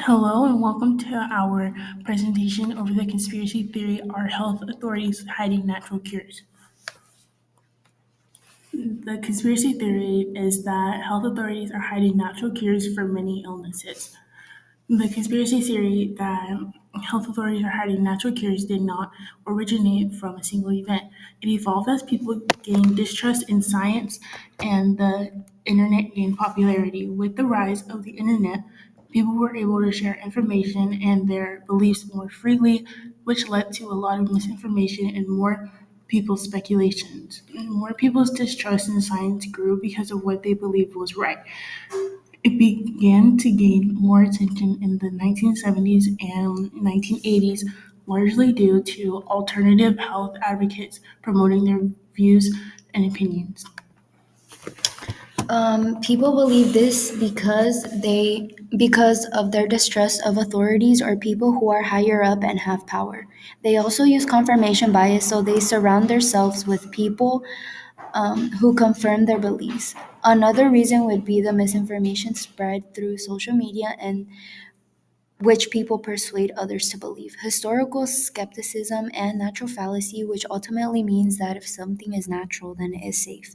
Hello and welcome to our presentation over the conspiracy theory are health authorities hiding natural cures. The conspiracy theory is that health authorities are hiding natural cures for many illnesses. The conspiracy theory that health authorities are hiding natural cures did not originate from a single event. It evolved as people gained distrust in science and the internet gained popularity. With the rise of the internet, people were able to share information and their beliefs more freely, which led to a lot of misinformation and more people's speculations. More people's distrust in science grew because of what they believed was right. It began to gain more attention in the 1970s and 1980s, largely due to alternative health advocates promoting their views and opinions. People believe this because of their distrust of authorities or people who are higher up and have power. They also use confirmation bias, so they surround themselves with people who confirm their beliefs. Another reason would be the misinformation spread through social media and which people persuade others to believe. Historical skepticism and natural fallacy, which ultimately means that if something is natural, then it is safe.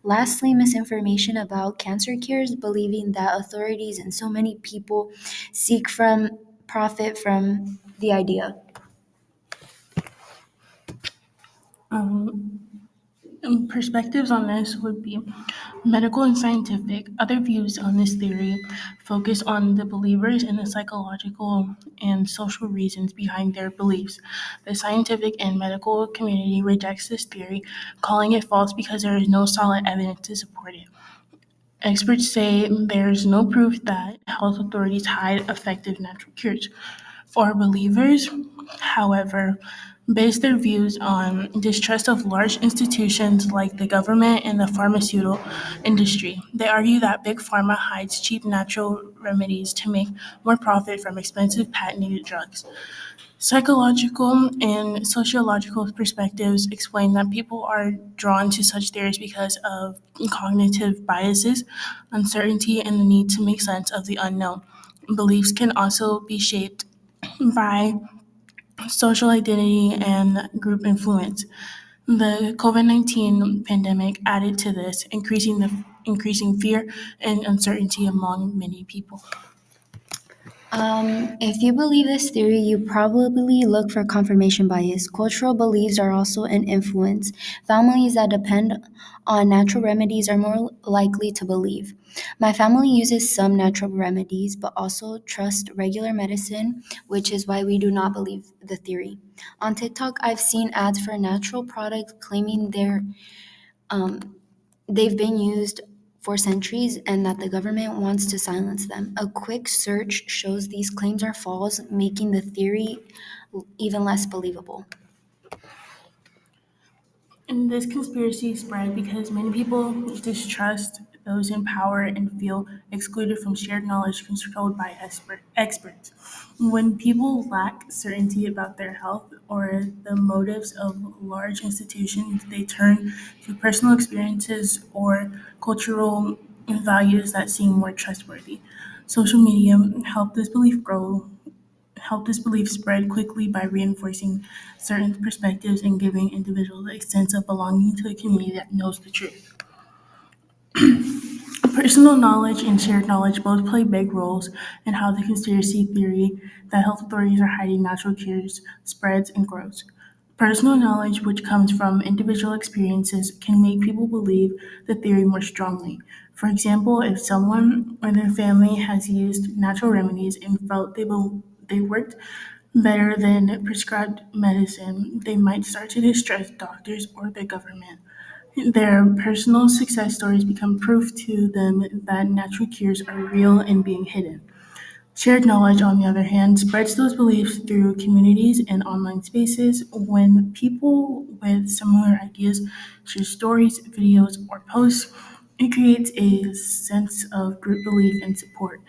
Lastly, misinformation about cancer cures, believing that authorities and so many people seek from profit from the idea. Perspectives on this would be medical and scientific. Other views on this theory focus on the believers and the psychological and social reasons behind their beliefs. The scientific and medical community rejects this theory, calling it false because there is no solid evidence to support it. Experts say there's no proof that health authorities hide effective natural cures. For believers, however, base their views on distrust of large institutions like the government and the pharmaceutical industry. They argue that big pharma hides cheap natural remedies to make more profit from expensive patented drugs. Psychological and sociological perspectives explain that people are drawn to such theories because of cognitive biases, uncertainty, and the need to make sense of the unknown. Beliefs can also be shaped by social identity and group influence. The COVID-19 pandemic added to this, increasing fear and uncertainty among many people. If you believe this theory, you probably look for confirmation bias. Cultural beliefs are also an influence. Families that depend on natural remedies are more likely to believe. My family uses some natural remedies, but also trust regular medicine, which is why we do not believe the theory. On TikTok, I've seen ads for natural products claiming they've been used for centuries and that the government wants to silence them. A quick search shows these claims are false, making the theory even less believable. And this conspiracy spread because many people distrust those in power and feel excluded from shared knowledge controlled by experts. When people lack certainty about their health or the motives of large institutions, they turn to personal experiences or cultural values that seem more trustworthy. Social media help this belief spread quickly by reinforcing certain perspectives and giving individuals a sense of belonging to a community that knows the truth. Personal knowledge and shared knowledge both play big roles in how the conspiracy theory that health authorities are hiding natural cures spreads and grows. Personal knowledge, which comes from individual experiences, can make people believe the theory more strongly. For example, if someone or their family has used natural remedies and felt they worked better than prescribed medicine, they might start to distrust doctors or the government. Their personal success stories become proof to them that natural cures are real and being hidden. Shared knowledge, on the other hand, spreads those beliefs through communities and online spaces. When people with similar ideas share stories, videos, or posts, it creates a sense of group belief and support.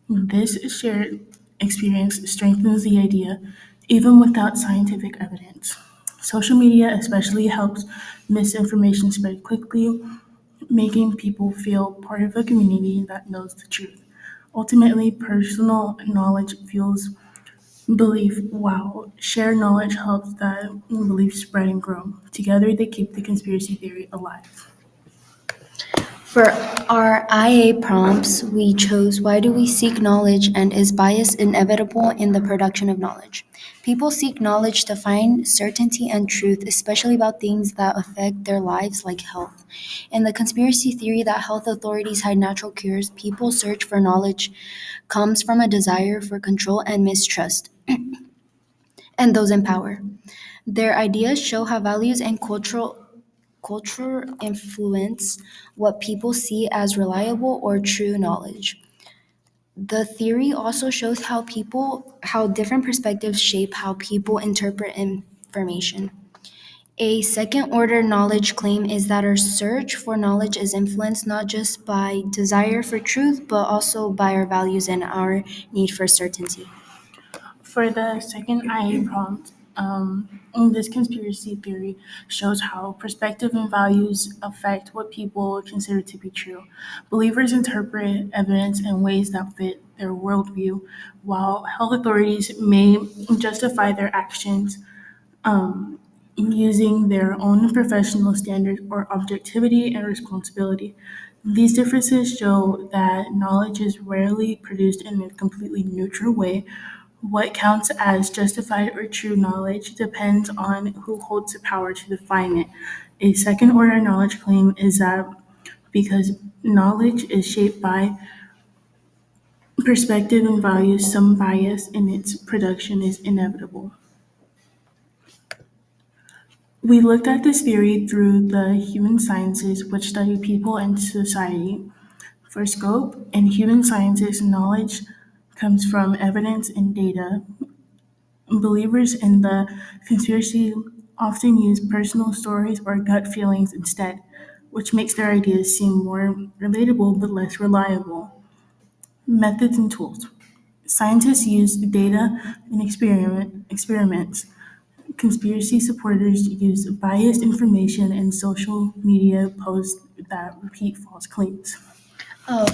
This shared experience strengthens the idea even without scientific evidence. Social media especially helps misinformation spread quickly, making people feel part of a community that knows the truth. Ultimately, personal knowledge fuels belief, while shared knowledge helps that belief spread and grow. Together, they keep the conspiracy theory alive. For our IA prompts, we chose why do we seek knowledge and is bias inevitable in the production of knowledge? People seek knowledge to find certainty and truth, especially about things that affect their lives like health. In the conspiracy theory that health authorities hide natural cures, people's search for knowledge comes from a desire for control and mistrust, and those in power. Their ideas show how values and culture influence what people see as reliable or true knowledge. The theory also shows how different perspectives shape how people interpret information. A second order knowledge claim is that our search for knowledge is influenced not just by desire for truth, but also by our values and our need for certainty. For the second IA prompt, this conspiracy theory shows how perspective and values affect what people consider to be true. Believers interpret evidence in ways that fit their worldview, while health authorities may justify their actions using their own professional standards or objectivity and responsibility. These differences show that knowledge is rarely produced in a completely neutral way. What counts as justified or true knowledge depends on who holds the power to define it. A second order knowledge claim is that because knowledge is shaped by perspective and values, some bias in its production is inevitable. We looked at this theory through the human sciences, which study people and society. For scope, in human sciences, knowledge comes from evidence and data. Believers in the conspiracy often use personal stories or gut feelings instead, which makes their ideas seem more relatable but less reliable. Methods and tools. Scientists use data and experiments. Conspiracy supporters use biased information and social media posts that repeat false claims.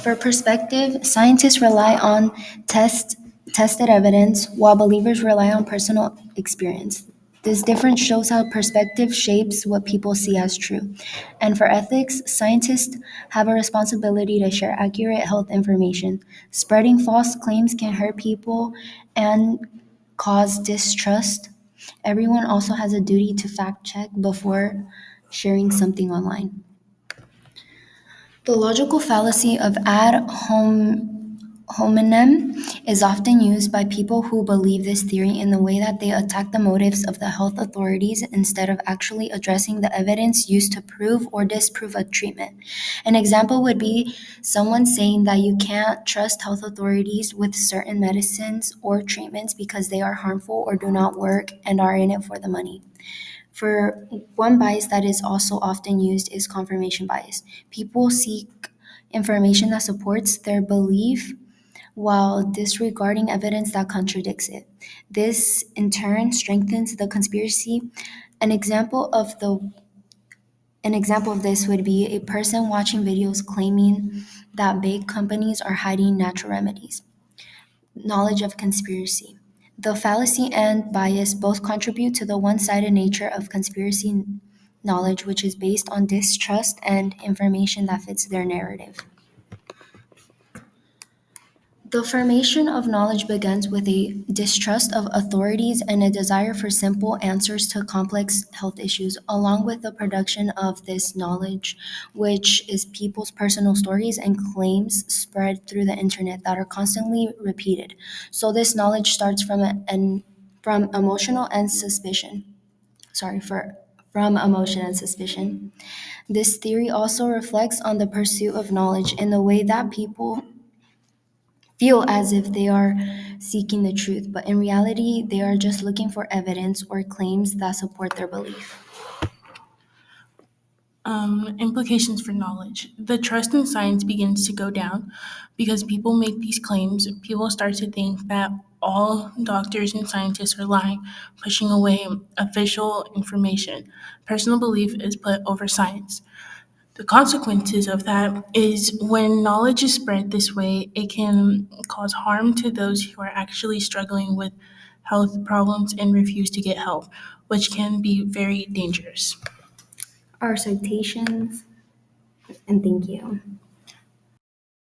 For perspective, scientists rely on tested evidence, while believers rely on personal experience. This difference shows how perspective shapes what people see as true. And for ethics, scientists have a responsibility to share accurate health information. Spreading false claims can hurt people and cause distrust. Everyone also has a duty to fact check before sharing something online. The logical fallacy of hominem is often used by people who believe this theory in the way that they attack the motives of the health authorities instead of actually addressing the evidence used to prove or disprove a treatment. An example would be someone saying that you can't trust health authorities with certain medicines or treatments because they are harmful or do not work and are in it for the money. For one bias that is also often used is confirmation bias. People seek information that supports their belief while disregarding evidence that contradicts it. This in turn strengthens the conspiracy. An example of the an example of this would be a person watching videos claiming that big companies are hiding natural remedies. Knowledge of conspiracy. The fallacy and bias both contribute to the one sided nature of conspiracy knowledge, which is based on distrust and information that fits their narrative. The formation of knowledge begins with a distrust of authorities and a desire for simple answers to complex health issues, along with the production of this knowledge, which is people's personal stories and claims spread through the internet that are constantly repeated. So this knowledge starts from emotional and suspicion. Sorry for from emotion and suspicion. This theory also reflects on the pursuit of knowledge in the way that people feel as if they are seeking the truth, but in reality, they are just looking for evidence or claims that support their belief. Implications for knowledge. The trust in science begins to go down because people make these claims. People start to think that all doctors and scientists are lying, pushing away official information. Personal belief is put over science. The consequences of that is when knowledge is spread this way, it can cause harm to those who are actually struggling with health problems and refuse to get help, which can be very dangerous. Our citations, and thank you.